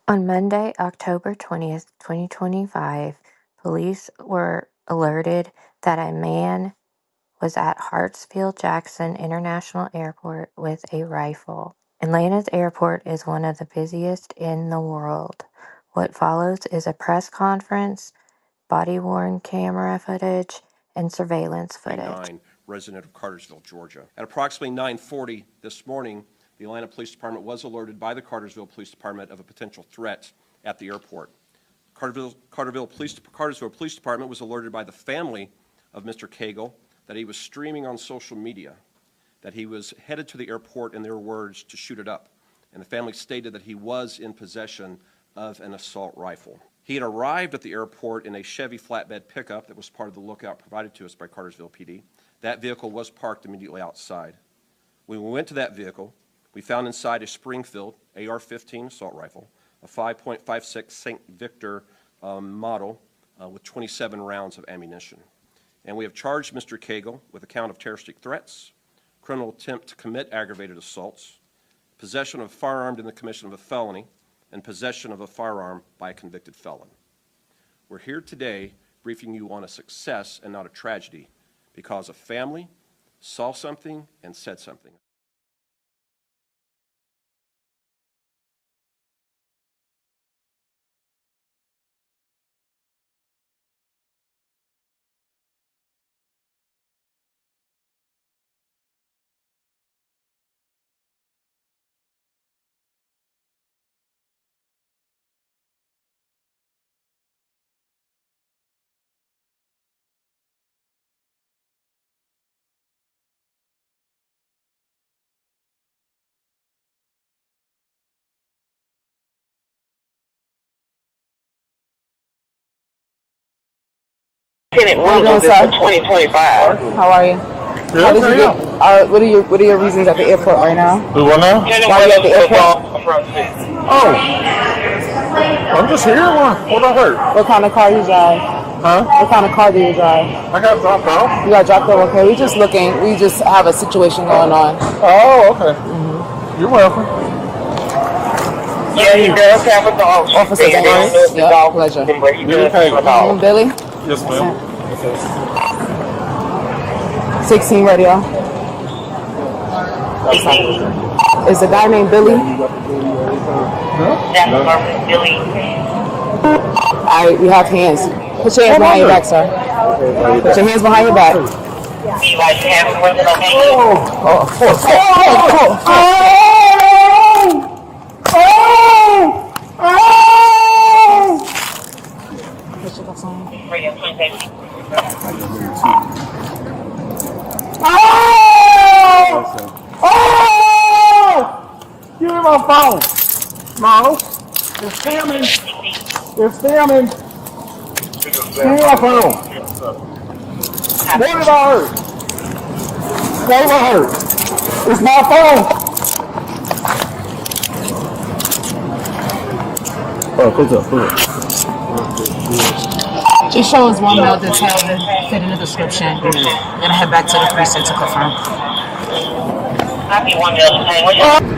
On Monday, October 20th, 2025, police were alerted that a man was at Hartsfield-Jackson International Airport with a rifle. Atlanta's airport is one of the busiest in the world. What follows is a press conference, body-worn camera footage, and surveillance footage. Resident of Cartersville, Georgia. At approximately 9:40 this morning, the Atlanta Police Department was alerted by the Cartersville Police Department of a potential threat at the airport. Cartersville Police Department was alerted by the family of Mr. Cagle that he was streaming on social media, that he was headed to the airport, in their words, to shoot it up. And the family stated that he was in possession of an assault rifle. He had arrived at the airport in a Chevy flatbed pickup that was part of the lookout provided to us by Cartersville PD. That vehicle was parked immediately outside. When we went to that vehicle, we found inside a Springfield AR-15 assault rifle, a 5.56 St. Victor model with 27 rounds of ammunition. And we have charged Mr. Cagle with a count of terroristic threats, criminal attempt to commit aggravated assaults, possession of a firearm in the commission of a felony, and possession of a firearm by a convicted felon. We're here today briefing you on a success and not a tragedy, because a family saw something and said something. Tenant one of this for 2025. How are you? Yeah, How did you get, what are your reasons at the airport right now? We want now? Why are you at the airport? Oh, I'm just here. What I heard? What kind of car you drive? Huh? What kind of car do you drive? I got dropped off. You got dropped off? Okay, we just have a situation going on. Oh, okay. Mm-hmm. You're welcome. Yeah, he does have a dog. Officer Davis. Yeah, pleasure. Billy? Yes, ma'am. 16 radio. Is the guy named Billy? That's Billy. Alright, we have hands. Put your hands behind your back, sir. Put your hands behind your back. You like have one of Give me my phone. No. It's filming. It's filming. Give me my phone. What did I hurt? What did I hurt? It's my phone. Oh, put it. Just show us one more detail that fit in the description. We're gonna head back to the precinct to confirm. I'll be one the other thing.